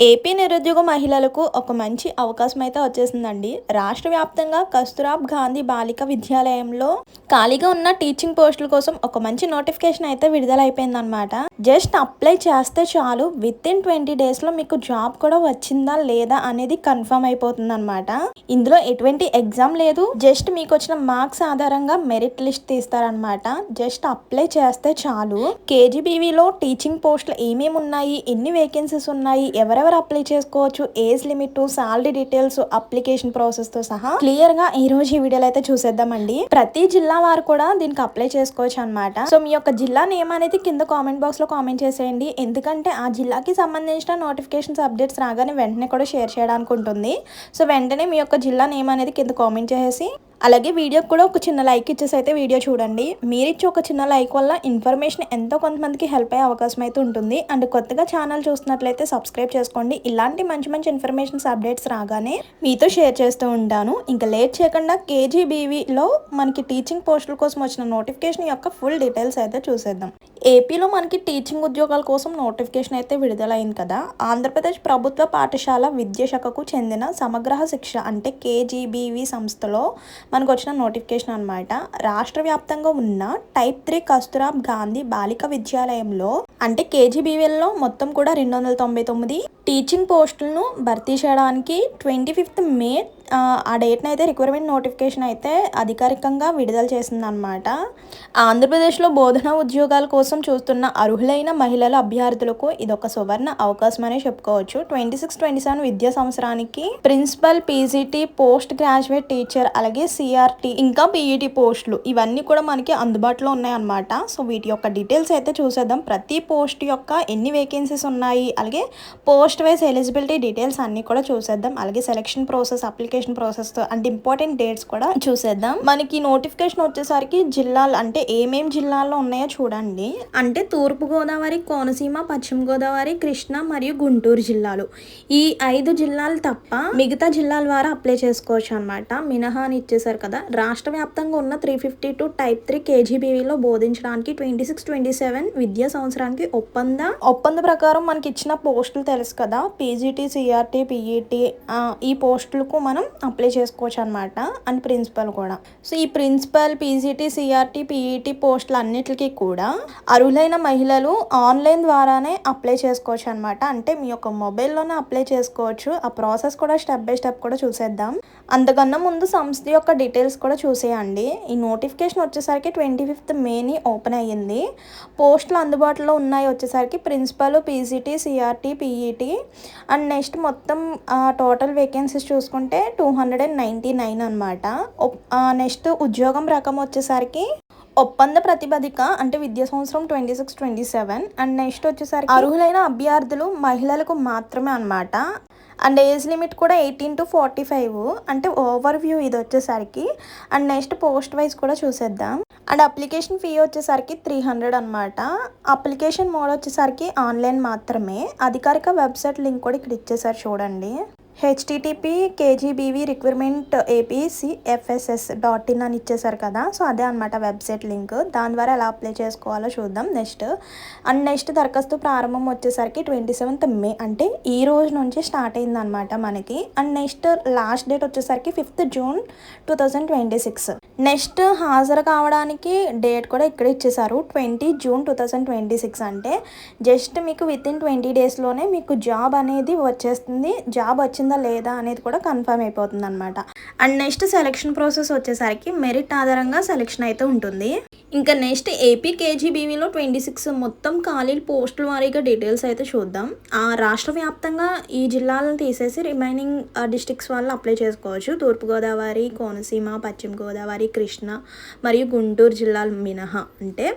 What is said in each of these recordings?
AP నిరుద్యోగ మహిళలకు ఒక మంచి అవకాశం అయితే వచ్చేసిందండి. రాష్ట్ర వ్యాప్తంగా కస్తూరాబ్ గాంధీ బాలిక విద్యాలయంలో ఖాళీగా ఉన్న టీచింగ్ పోస్టుల కోసం ఒక మంచి నోటిఫికేషన్ అయితే విడుదలైపోయిందనమాట. జస్ట్ అప్లై చేస్తే చాలు, విత్ ఇన్ 20 డేస్లో మీకు జాబ్ కూడా వచ్చిందా లేదా అనేది కన్ఫర్మ్ అయిపోతుంది అనమాట. ఇందులో ఎటువంటి ఎగ్జామ్ లేదు, జస్ట్ మీకు వచ్చిన మార్క్స్ ఆధారంగా మెరిట్ లిస్ట్ తీస్తారనమాట. జస్ట్ అప్లై చేస్తే చాలు. కేజీబీవీలో టీచింగ్ పోస్టులు ఏమేమి ఉన్నాయి, ఎన్ని వేకెన్సీస్ ఉన్నాయి, ఎవరెవరు అప్లై చేసుకోవచ్చు, age limit, salary details, application process తో సహా క్లియర్ గా ఈ రోజు ఈ వీడియోలో అయితే చూసేద్దామండి. ప్రతి జిల్లా వారు కూడా దీనికి అప్లై చేసుకోవచ్చు అనమాట. సో మీ యొక్క జిల్లా నేమ్ అనేది కింద కామెంట్ బాక్స్ లో కామెంట్ చేసేయండి. ఎందుకంటే ఆ జిల్లాకి సంబంధించిన నోటిఫికేషన్స్ అప్డేట్స్ రాగానే వెంటనే కూడా షేర్ చేయడానికి ఉంటుంది. సో వెంటనే మీ యొక్క జిల్లా నేమ్ అనేది కింద కామెంట్ చేసేసి, అలాగే వీడియోకి కూడా ఒక చిన్న లైక్ ఇచ్చేసి అయితే వీడియో చూడండి. మీరిచ్చే ఒక చిన్న లైక్ వల్ల ఇన్ఫర్మేషన్ ఎంతో కొంతమందికి హెల్ప్ అయ్యే అవకాశం అయితే ఉంటుంది. అండ్ కొత్తగా ఛానల్ చూస్తున్నట్లయితే సబ్స్క్రైబ్ చేసుకోండి. ఇలాంటి మంచి మంచి ఇన్ఫర్మేషన్స్ అప్డేట్స్ రాగానే మీతో షేర్ చేస్తూ ఉంటాను. ఇంకా లేట్ చేయకుండా కేజీబీవీలో మనకి టీచింగ్ పోస్టుల కోసం వచ్చిన నోటిఫికేషన్ యొక్క ఫుల్ డీటెయిల్స్ అయితే చూసేద్దాం. ఏపీలో మనకి టీచింగ్ ఉద్యోగాల కోసం నోటిఫికేషన్ అయితే విడుదలైంది కదా. ఆంధ్రప్రదేశ్ ప్రభుత్వ పాఠశాల విద్యాశాఖకు చెందిన సమగ్ర శిక్ష అంటే కేజీబీవీ సంస్థలో మనకు వచ్చిన నోటిఫికేషన్ అనమాట. రాష్ట్ర వ్యాప్తంగా ఉన్న టైప్ 3 కస్తూరాబ్ గాంధీ బాలిక విద్యాలయంలో అంటే కేజీబీవీలో మొత్తం కూడా 299 టీచింగ్ పోస్టులను భర్తీ చేయడానికి 25 మే ఆ డేట్ని అయితే రిక్వైర్మెంట్ నోటిఫికేషన్ అయితే అధికారికంగా విడుదల చేసిందనమాట. ఆంధ్రప్రదేశ్లో బోధనా ఉద్యోగాల కోసం చూస్తున్న అర్హులైన మహిళల అభ్యర్థులకు ఇదొక సువర్ణ అవకాశం అనే చెప్పుకోవచ్చు. 26-27 విద్యా సంవత్సరానికి principal, PGT, post graduate teacher, అలాగే సిఆర్టీ ఇంకా పీఈటీ పోస్టులు ఇవన్నీ కూడా మనకి అందుబాటులో ఉన్నాయన్నమాట. సో వీటి యొక్క డీటెయిల్స్ అయితే చూసేద్దాం. ప్రతి పోస్ట్ యొక్క ఎన్ని వేకెన్సీస్ ఉన్నాయి, అలాగే పోస్ట్ వైజ్ ఎలిజిబిలిటీ డీటెయిల్స్ అన్ని కూడా చూసేద్దాం. అలాగే selection process, application process and important dates కూడా చూసేద్దాం. మనకి నోటిఫికేషన్ వచ్చేసరికి జిల్లాలు అంటే ఏమేం జిల్లాల్లో ఉన్నాయో చూడండి. అంటే తూర్పు గోదావరి, కోనసీమ, పశ్చిమ గోదావరి, కృష్ణా మరియు గుంటూరు జిల్లాలు. ఈ 5 జిల్లాలు తప్ప మిగతా జిల్లాల ద్వారా అప్లై చేసుకోవచ్చు అనమాట. మినహా అని ఇచ్చేసారు కదా. రాష్ట్ర వ్యాప్తంగా ఉన్న 352 టైప్ 3 కేజీబీవీలో బోధించడానికి 26-27 విద్యా సంవత్సరానికి ఒప్పంద ప్రకారం మనకి ఇచ్చిన పోస్టులు తెలుసు కదా. పీజీటీ, సిఆర్టీ, పీఈటీ ఈ పోస్టులకు మనం అప్లై చేసుకోవచ్చు అనమాట. అండ్ ప్రిన్సిపల్ కూడా. సో ఈ ప్రిన్సిపల్, పీజీటీ, సిఆర్టీ, పీఈటీ పోస్టులు అన్నిటికీ కూడా అర్హులైన మహిళలు ఆన్లైన్ ద్వారానే అప్లై చేసుకోవచ్చు అనమాట. అంటే మీ యొక్క మొబైల్లోనే అప్లై చేసుకోవచ్చు. ఆ ప్రాసెస్ కూడా స్టెప్ బై స్టెప్ కూడా చూసేద్దాం. అంతకన్నా ముందు సంస్థ యొక్క డీటెయిల్స్ కూడా చూసేయండి. ఈ నోటిఫికేషన్ వచ్చేసరికి 25 మేని ఓపెన్ అయ్యింది. పోస్టులు అందుబాటులో ఉన్నాయి వచ్చేసరికి principal, PGT, CRT, PET and next మొత్తం టోటల్ వేకెన్సీస్ చూసుకుంటే 299 అనమాట. నెక్స్ట్ ఉద్యోగం రకం వచ్చేసరికి ఒప్పంద ప్రతిపాదిక అంటే విద్యా సంవత్సరం 26-27 అండ్ నెక్స్ట్ వచ్చేసరికి అర్హులైన అభ్యర్థులు మహిళలకు మాత్రమే అనమాట. అండ్ ఏజ్ లిమిట్ కూడా 18 to 45 అంటే ఓవర్ వ్యూ ఇది వచ్చేసరికి. అండ్ నెక్స్ట్ పోస్ట్ వైజ్ కూడా చూసేద్దాం. అండ్ అప్లికేషన్ ఫీ వచ్చేసరికి 300 అనమాట. అప్లికేషన్ మోడ్ వచ్చేసరికి ఆన్లైన్ మాత్రమే. అధికారిక వెబ్సైట్ లింక్ కూడా ఇక్కడ ఇచ్చేసారు చూడండి. http KGBV రిక్వైర్మెంట్ APCFSS.in అని ఇచ్చేసారు కదా. సో అదే అనమాట వెబ్సైట్ లింక్. దాని ద్వారా ఎలా అప్లై చేసుకోవాలో చూద్దాం నెక్స్ట్ దరఖాస్తు ప్రారంభం వచ్చేసరికి 27th మే అంటే ఈ రోజు నుంచి స్టార్ట్ అయిందనమాట మనకి. అండ్ నెక్స్ట్ లాస్ట్ డేట్ వచ్చేసరికి 5th జూన్ 2026. నెక్స్ట్ హాజరు కావడానికి డేట్ కూడా ఇక్కడ ఇచ్చేసారు 20 జూన్ 2026. అంటే జస్ట్ మీకు విత్ ఇన్ 20 డేస్లోనే మీకు జాబ్ అనేది వచ్చేస్తుంది. జాబ్ వచ్చిందా లేదా అనేది కూడా కన్ఫర్మ్ అయిపోతుంది అనమాట. అండ్ నెక్స్ట్ సెలక్షన్ ప్రాసెస్ వచ్చేసరికి మెరిట్ ఆధారంగా సెలక్షన్ అయితే ఉంటుంది. ఇంకా నెక్స్ట్ ఏపీ కేజీబీవీలో 26 మొత్తం ఖాళీల పోస్టుల వారీగా డీటెయిల్స్ అయితే చూద్దాం. రాష్ట్ర వ్యాప్తంగా ఈ జిల్లాలను తీసేసి రిమైనింగ్ డిస్ట్రిక్ట్స్ వాళ్ళు అప్లై చేసుకోవచ్చు. తూర్పుగోదావరి, కోనసీమ, పశ్చిమ గోదావరి, కృష్ణా మరియు గుంటూరు జిల్లాలు మినహా అంటే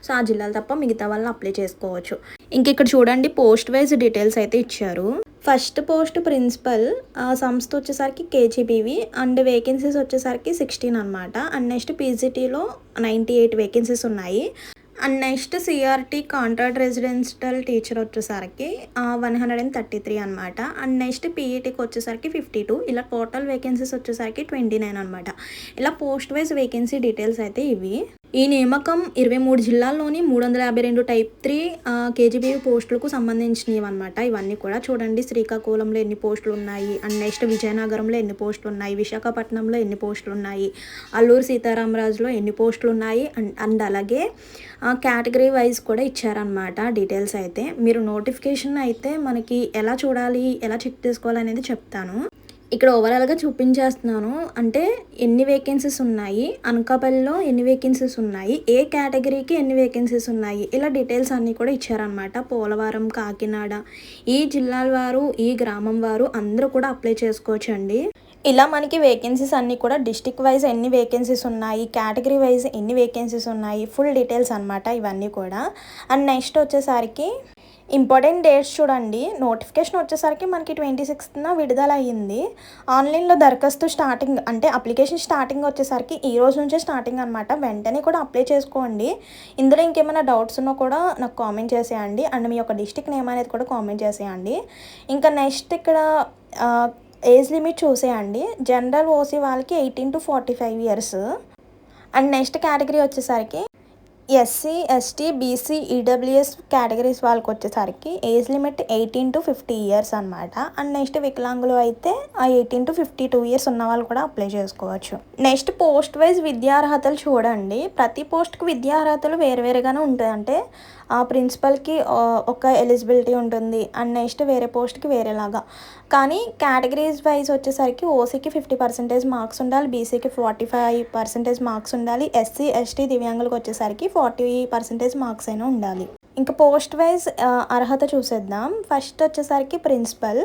సో ఆ జిల్లాలు తప్ప మిగతా వాళ్ళని అప్లై చేసుకోవచ్చు. ఇంక ఇక్కడ చూడండి పోస్ట్ వైజ్ డీటెయిల్స్ అయితే ఇచ్చారు. ఫస్ట్ పోస్ట్ ప్రిన్సిపల్ సంస్థ వచ్చేసరికి కేజీబీవీ అండ్ వేకెన్సీస్ వచ్చేసరికి 16 అనమాట. అండ్ నెక్స్ట్ పీజీటీలో 98 వేకెన్సీస్ ఉన్నాయి. And next CRT contract residential teacher వచ్చేసరికి 133 అనమాట. అండ్ నెక్స్ట్ పీఈటీకి వచ్చేసరికి 52. ఇలా టోటల్ వేకెన్సీస్ వచ్చేసరికి 29 అనమాట. ఇలా పోస్ట్ వైజ్ వేకెన్సీ డీటెయిల్స్ అయితే ఇవి. ఈ నియామకం 23 జిల్లాల్లోని 352 టైప్ 3 కేజీబీవీ పోస్టులకు సంబంధించినవన్నమాట. ఇవన్నీ కూడా చూడండి. శ్రీకాకుళంలో ఎన్ని పోస్టులు ఉన్నాయి, అండ్ నెక్స్ట్ విజయనగరంలో ఎన్ని పోస్టులు ఉన్నాయి, విశాఖపట్నంలో ఎన్ని పోస్టులు ఉన్నాయి, అల్లూరు సీతారామరాజులో ఎన్ని పోస్టులు ఉన్నాయి, అండ్ అలాగే కేటగిరీ వైజ్ కూడా ఇచ్చారనమాట డీటెయిల్స్ అయితే. మీరు నోటిఫికేషన్ అయితే మనకి ఎలా చూడాలి, ఎలా చెక్ చేసుకోవాలి అనేది చెప్తాను. ఇక్కడ ఓవరాల్గా చూపించేస్తున్నాను. అంటే ఎన్ని వేకెన్సీస్ ఉన్నాయి, అనకాపల్లిలో ఎన్ని వేకెన్సీస్ ఉన్నాయి, ఏ కేటగిరీకి ఎన్ని వేకెన్సీస్ ఉన్నాయి, ఇలా డీటెయిల్స్ అన్నీ కూడా ఇచ్చారనమాట. పోలవరం, కాకినాడ, ఈ జిల్లాల వారు, ఈ గ్రామం వారు అందరూ కూడా అప్లై చేసుకోవచ్చండి. ఇలా మనకి వేకెన్సీస్ అన్నీ కూడా డిస్టిక్ వైజ్ ఎన్ని వేకెన్సీస్ ఉన్నాయి, కేటగిరీ వైజ్ ఎన్ని వేకెన్సీస్ ఉన్నాయి, ఫుల్ డీటెయిల్స్ అనమాట ఇవన్నీ కూడా. అండ్ నెక్స్ట్ వచ్చేసరికి ఇంపార్టెంట్ డేట్స్ చూడండి. నోటిఫికేషన్ వచ్చేసరికి మనకి 26న విడుదల అయ్యింది. ఆన్లైన్లో దరఖాస్తు స్టార్టింగ్ అంటే అప్లికేషన్ స్టార్టింగ్ వచ్చేసరికి ఈ రోజు నుంచే స్టార్టింగ్ అనమాట. వెంటనే కూడా అప్లై చేసుకోండి. ఇందులో ఇంకేమైనా డౌట్స్ ఉన్నా కూడా నాకు కామెంట్ చేసేయండి. అండ్ మీ యొక్క డిస్ట్రిక్ట్ నేమ్ అనేది కూడా కామెంట్ చేసేయండి. ఇంకా నెక్స్ట్ ఇక్కడ ఏజ్ లిమిట్ చూసేయండి. జనరల్ ఓసీ వాళ్ళకి 18 to 45 years. And next category వచ్చేసరికి SC, ST, BC, EWS categories వాళ్ళకి వచ్చేసరికి ఏజ్ లిమిట్ 18 to 50 years అనమాట. అండ్ నెక్స్ట్ వికలాంగులు అయితే 18 to 52 years ఉన్న వాళ్ళు కూడా అప్లై చేసుకోవచ్చు. నెక్స్ట్ పోస్ట్ వైజ్ విద్యార్హతలు చూడండి. ప్రతి పోస్ట్కి విద్యార్హతలు వేరువేరుగానే ఉంటాయి. అంటే ప్రిన్సిపల్కి ఒక ఎలిజిబిలిటీ ఉంటుంది, అండ్ నెక్స్ట్ వేరే పోస్ట్కి వేరేలాగా. కానీ కేటగిరీస్ వైజ్ వచ్చేసరికి ఓసీకి 50% మార్క్స్ ఉండాలి, బీసీకి 45% మార్క్స్ ఉండాలి, ఎస్సీ, ఎస్టీ, దివ్యాంగులకు వచ్చేసరికి 40% మార్క్స్ అయినా ఉండాలి. ఇంకా పోస్ట్ వైజ్ అర్హత చూసేద్దాం. ఫస్ట్ వచ్చేసరికి ప్రిన్సిపల్.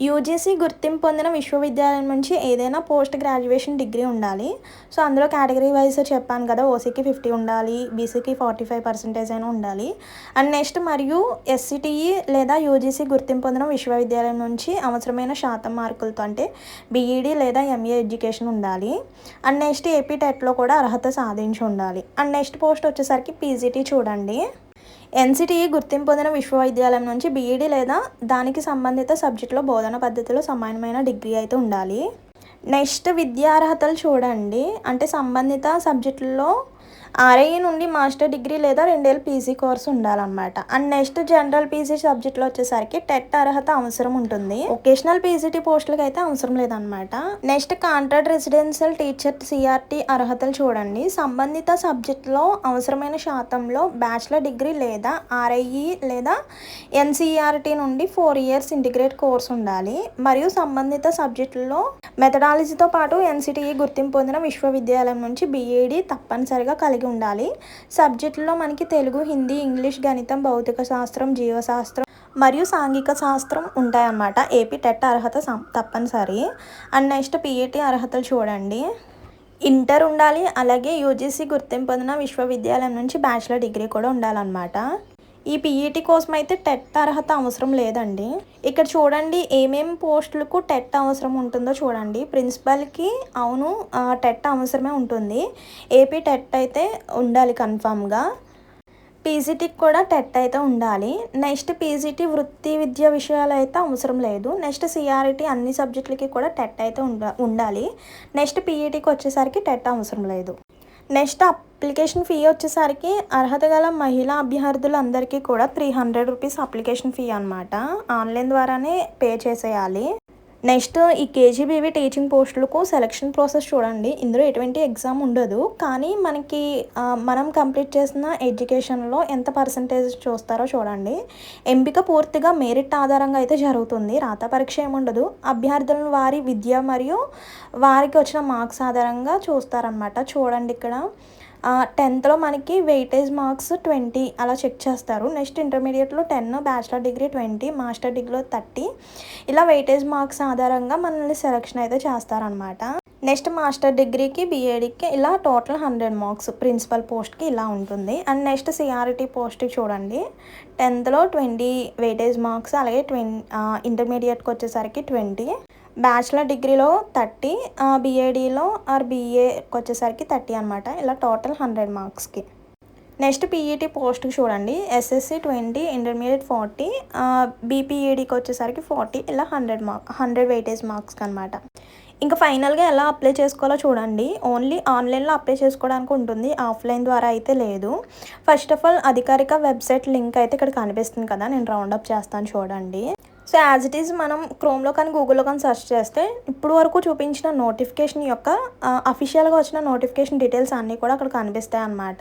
యూజీసీ గుర్తింపు పొందిన విశ్వవిద్యాలయం నుంచి ఏదైనా పోస్ట్ గ్రాడ్యుయేషన్ డిగ్రీ ఉండాలి. సో అందులో కేటగిరీ వైజ్ చెప్పాను కదా, ఓసీకి 50 ఉండాలి, బీసీకి 45% అయినా ఉండాలి. అండ్ నెక్స్ట్ మరియు ఎస్సిటిఈ లేదా యూజీసీ గుర్తింపు పొందిన విశ్వవిద్యాలయం నుంచి అవసరమైన శాతం మార్కులతో అంటే బీఈడీ లేదా ఎంఏ ఎడ్యుకేషన్ ఉండాలి. అండ్ నెక్స్ట్ ఏపీ టెట్లో కూడా అర్హత సాధించి ఉండాలి. అండ్ నెక్స్ట్ పోస్ట్ వచ్చేసరికి పీజీటీ చూడండి. ఎన్సిటిఈ గుర్తింపు పొందిన విశ్వవిద్యాలయం నుంచి బీఈడీ లేదా దానికి సంబంధిత సబ్జెక్టులో బోధన పద్ధతిలో సమానమైన డిగ్రీ అయితే ఉండాలి. నెక్స్ట్ విద్యార్హతలు చూడండి. అంటే సంబంధిత సబ్జెక్టుల్లో ఆర్ఐఈ నుండి మాస్టర్ డిగ్రీ లేదా 2 ఏళ్ళ పీజీ కోర్సు ఉండాలన్నమాట. అండ్ నెక్స్ట్ జనరల్ పీజీ సబ్జెక్ట్లో వచ్చేసరికి టెట్ అర్హత అవసరం ఉంటుంది. వొకేషనల్ పీజీటీ పోస్టులకు అయితే అవసరం లేదనమాట. Next contract residential teacher CRT అర్హతలు చూడండి. సంబంధిత సబ్జెక్టులో అవసరమైన శాతంలో బ్యాచిలర్ డిగ్రీ లేదా ఆర్ఐఈ లేదా ఎన్సీఈఆర్టీ నుండి 4 years ఇంటిగ్రేట్ కోర్సు ఉండాలి. మరియు సంబంధిత సబ్జెక్టుల్లో మెథడాలజీతో పాటు ఎన్సిటిఈ గుర్తింపు పొందిన విశ్వవిద్యాలయం నుంచి బీఈడీ తప్పనిసరిగా కలిగి ఉండాలి. సబ్జెక్టులో మనకి తెలుగు, హిందీ, ఇంగ్లీష్, గణితం, భౌతిక శాస్త్రం, జీవశాస్త్రం మరియు సాంఘిక శాస్త్రం ఉంటాయన్నమాట. ఏపీ టెట్ అర్హత తప్పనిసరి. అండ్ నెక్స్ట్ పీఈటీ అర్హతలు చూడండి. ఇంటర్ ఉండాలి. అలాగే యూజీసీ గుర్తింపు పొందిన విశ్వవిద్యాలయం నుంచి బ్యాచిలర్ డిగ్రీ కూడా ఉండాలన్నమాట. ఈ పీఈటీ కోసం అయితే టెట్ అర్హత అవసరం లేదండి. ఇక్కడ చూడండి ఏమేమి పోస్టులకు టెట్ అవసరం ఉంటుందో చూడండి. ప్రిన్సిపల్కి అవును టెట్ అవసరమే ఉంటుంది. ఏపీ టెట్ అయితే ఉండాలి కన్ఫామ్గా. పీజీటీకి కూడా టెట్ అయితే ఉండాలి. నెక్స్ట్ పీజీటీ వృత్తి విద్య విషయాలు అయితే అవసరం లేదు. నెక్స్ట్ సిఆర్టీ అన్ని సబ్జెక్టులకి కూడా టెట్ అయితే ఉండాలి. నెక్స్ట్ పీఈటీకి వచ్చేసరికి టెట్ అవసరం లేదు. నెక్స్ట్ అప్లికేషన్ ఫీ వచ్చేసరికి అర్హత గల మహిళా అభ్యర్థులందరికీ కూడా 300 రూపీస్ అప్లికేషన్ ఫీ అనమాట. ఆన్లైన్ ద్వారానే పే చేసేయాలి. నెక్స్ట్ ఈ కేజీబీవీ టీచింగ్ పోస్టులకు సెలక్షన్ ప్రాసెస్ చూడండి. ఇందులో ఎటువంటి ఎగ్జామ్ ఉండదు. కానీ మనకి మనం కంప్లీట్ చేసిన ఎడ్యుకేషన్లో ఎంత పర్సంటేజ్ చూస్తారో చూడండి. ఎంపిక పూర్తిగా మెరిట్ ఆధారంగా అయితే జరుగుతుంది. రాత పరీక్ష ఏముండదు. అభ్యర్థులను వారి విద్య మరియు వారికి వచ్చిన మార్క్స్ ఆధారంగా చూస్తారనమాట. చూడండి ఇక్కడ 10th మనకి వెయిటేజ్ మార్క్స్ 20 అలా చెక్ చేస్తారు. నెక్స్ట్ ఇంటర్మీడియట్లో 10, బ్యాచిలర్ డిగ్రీ 20, మాస్టర్ డిగ్రీలో 30 ఇలా వెయిటేజ్ మార్క్స్ ఆధారంగా మనల్ని సెలెక్షన్ అయితే చేస్తారనమాట. నెక్స్ట్ మాస్టర్ డిగ్రీకి, బీఏడీకి ఇలా టోటల్ 100 మార్క్స్ ప్రిన్సిపల్ పోస్ట్కి ఇలా ఉంటుంది. అండ్ నెక్స్ట్ సిఆర్టీ పోస్ట్కి చూడండి. 10th 20 వెయిటేజ్ మార్క్స్, అలాగే ఇంటర్మీడియట్కి వచ్చేసరికి 20, బ్యాచిలర్ డిగ్రీలో 30, బీఏడీలో బీఏకి వచ్చేసరికి 30 అనమాట. ఇలా టోటల్ 100 మార్క్స్కి. నెక్స్ట్ పీఈటీ పోస్ట్కి చూడండి. ఎస్ఎస్సి 20, ఇంటర్మీడియట్ 40, బీపీఈడీకి వచ్చేసరికి 40 ఇలా 100 వెయిటేజ్ మార్క్స్కి అనమాట. ఇంకా ఫైనల్గా ఎలా అప్లై చేసుకోవాలో చూడండి. ఓన్లీ ఆన్లైన్లో అప్లై చేసుకోవడానికి ఉంటుంది, ఆఫ్లైన్ ద్వారా అయితే లేదు. ఫస్ట్ ఆఫ్ ఆల్ అధికారిక వెబ్సైట్ లింక్ అయితే ఇక్కడ కనిపిస్తుంది కదా, నేను రౌండప్ చేస్తాను చూడండి. సో యాజ్ ఇట్ ఈజ్ మనం క్రోమ్లో కానీ గూగుల్లో కానీ సెర్చ్ చేస్తే ఇప్పుడు వరకు చూపించిన నోటిఫికేషన్ యొక్క అఫీషియల్గా వచ్చిన నోటిఫికేషన్ డీటెయిల్స్ అన్నీ కూడా అక్కడ కనిపిస్తాయి అన్నమాట.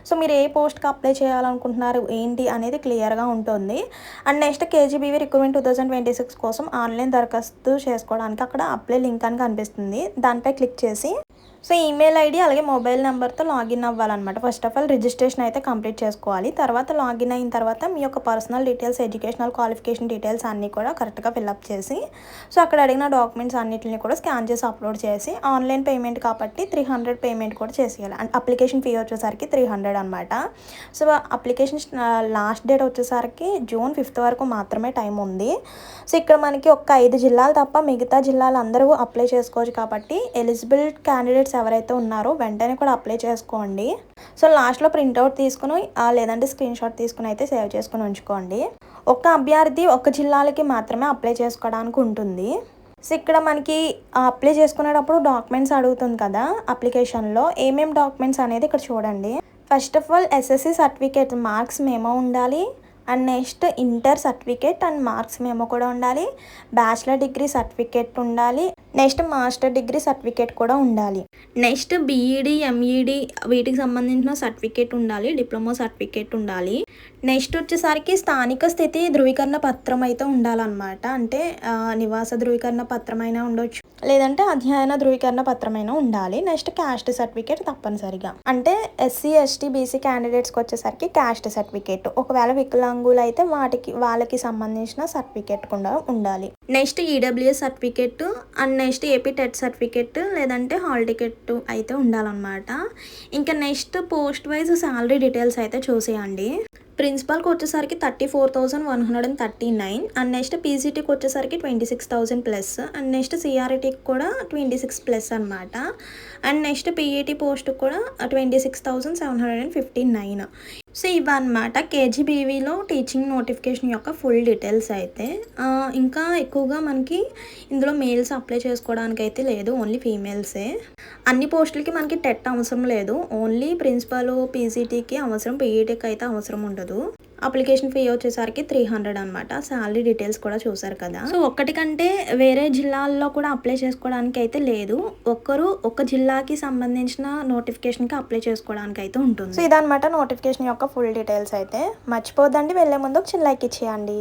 సో మీరు ఏ పోస్ట్కి అప్లై చేయాలనుకుంటున్నారు ఏంటి అనేది క్లియర్గా ఉంటుంది. అండ్ నెక్స్ట్ కేజీబీవీ రిక్రూట్మెంట్ 2026 కోసం ఆన్లైన్ దరఖాస్తు చేసుకోవడానికి అక్కడ అప్లై లింక్ అని కనిపిస్తుంది, దానిపై క్లిక్ చేసి సో ఈమెయిల్ ఐడి అలాగే మొబైల్ నెంబర్తో లాగిన్ అవ్వాలన్నమాట. ఫస్ట్ ఆఫ్ ఆల్ రిజిస్ట్రేషన్ అయితే కంప్లీట్ చేసుకోవాలి. తర్వాత లాగిన్ అయిన తర్వాత మీ యొక్క personal details, educational qualification details అన్నీ కూడా కరెక్ట్గా ఫిల్అప్ చేసి సో అక్కడ అడిగిన డాక్యుమెంట్స్ అన్నిటిని కూడా స్కాన్ చేసి అప్లోడ్ చేసి ఆన్లైన్ పేమెంట్ కాబట్టి 300 పేమెంట్ కూడా చేసేయాలి. అండ్ అప్లికేషన్ ఫీ వచ్చేసరికి 300 అనమాట. సో అప్లికేషన్ లాస్ట్ డేట్ వచ్చేసరికి జూన్ 5 వరకు మాత్రమే టైం ఉంది. సో ఇక్కడ మనకి ఒక 5 జిల్లాలు తప్ప మిగతా జిల్లాలు అందరూ అప్లై చేసుకోవచ్చు కాబట్టి ఎలిజిబుల్ క్యాండిడేట్స్ ఎవరైతే ఉన్నారో వెంటనే కూడా అప్లై చేసుకోండి. సో లాస్ట్లో ప్రింట్అవుట్ తీసుకుని లేదంటే స్క్రీన్ షాట్ తీసుకుని అయితే సేవ్ చేసుకుని ఉంచుకోండి. ఒక్క అభ్యర్థి ఒక జిల్లాలకి మాత్రమే అప్లై చేసుకోవడానికి ఉంటుంది. సో ఇక్కడ మనకి అప్లై చేసుకునేటప్పుడు డాక్యుమెంట్స్ అడుగుతుంది కదా, అప్లికేషన్లో ఏమేమి డాక్యుమెంట్స్ అనేది ఇక్కడ చూడండి. First of all SSC certificate marks memo ఉండాలి. And next inter certificate and marks memo కూడా ఉండాలి. బ్యాచిలర్ డిగ్రీ సర్టిఫికేట్ ఉండాలి. నెక్స్ట్ మాస్టర్ డిగ్రీ సర్టిఫికేట్ కూడా ఉండాలి. నెక్స్ట్ బీఈడి, ఎంఈడి వీటికి సంబంధించిన సర్టిఫికేట్ ఉండాలి. డిప్లొమా సర్టిఫికేట్ ఉండాలి. నెక్స్ట్ వచ్చేసరికి స్థానిక స్థితి ధృవీకరణ పత్రం అయితే ఉండాలన్నమాట. అంటే నివాస ధృవీకరణ పత్రం అయినా ఉండొచ్చు, లేదంటే అధ్యయన ధృవీకరణ పత్రమైనా ఉండాలి. నెక్స్ట్ క్యాస్ట్ సర్టిఫికేట్ తప్పనిసరిగా, అంటే ఎస్సీ ఎస్టీ బీసీ క్యాండిడేట్స్కి వచ్చేసరికి క్యాస్ట్ సర్టిఫికేట్, ఒకవేళ వికలాంగులు అయితే వాళ్ళకి సంబంధించిన సర్టిఫికేట్ కూడా ఉండాలి. Next EWS certificate and next AP TET certificate లేదంటే హాల్ టికెట్ అయితే ఉండాలన్నమాట. ఇంకా next post wise salary details అయితే చూసేయండి. ప్రిన్సిపల్కి వచ్చేసరికి 34,139 అండ్ నెక్స్ట్ పీసీటీకి వచ్చేసరికి 26,000 ప్లస్ అండ్ నెక్స్ట్ సిఆర్ఈటీకి కూడా 26 ప్లస్ అనమాట. అండ్ నెక్స్ట్ పీఈటీ పోస్ట్కి కూడా 26,759. సో ఇవన్నమాట కేజీబీవీలో టీచింగ్ నోటిఫికేషన్ యొక్క ఫుల్ డీటెయిల్స్ అయితే. ఇంకా ఎక్కువగా మనకి ఇందులో మేల్స్ అప్లై చేసుకోవడానికి అయితే లేదు, ఓన్లీ ఫీమేల్సే. అన్ని పోస్టులకి మనకి టెట్ అవసరం లేదు, ఓన్లీ ప్రిన్సిపల్ పీసీటీకి అవసరం, పీఈటీకి అయితే అవసరం ఉండదు. అప్లికేషన్ ఫీ వచ్చేసరికి 300 అనమాట. శాలరీ డీటెయిల్స్ కూడా చూసారు కదా. సో ఒక్కటికంటే వేరే జిల్లాల్లో కూడా అప్లై చేసుకోవడానికి అయితే లేదు, ఒక జిల్లాకి సంబంధించిన నోటిఫికేషన్కి అప్లై చేసుకోవడానికి అయితే ఉంటుంది. సో ఇదనమాట నోటిఫికేషన్ యొక్క ఫుల్ డీటెయిల్స్ అయితే. మర్చిపోద్దండి, వెళ్ళే ముందు ఒక చిన్న లైక్ ఇచ్చేయండి.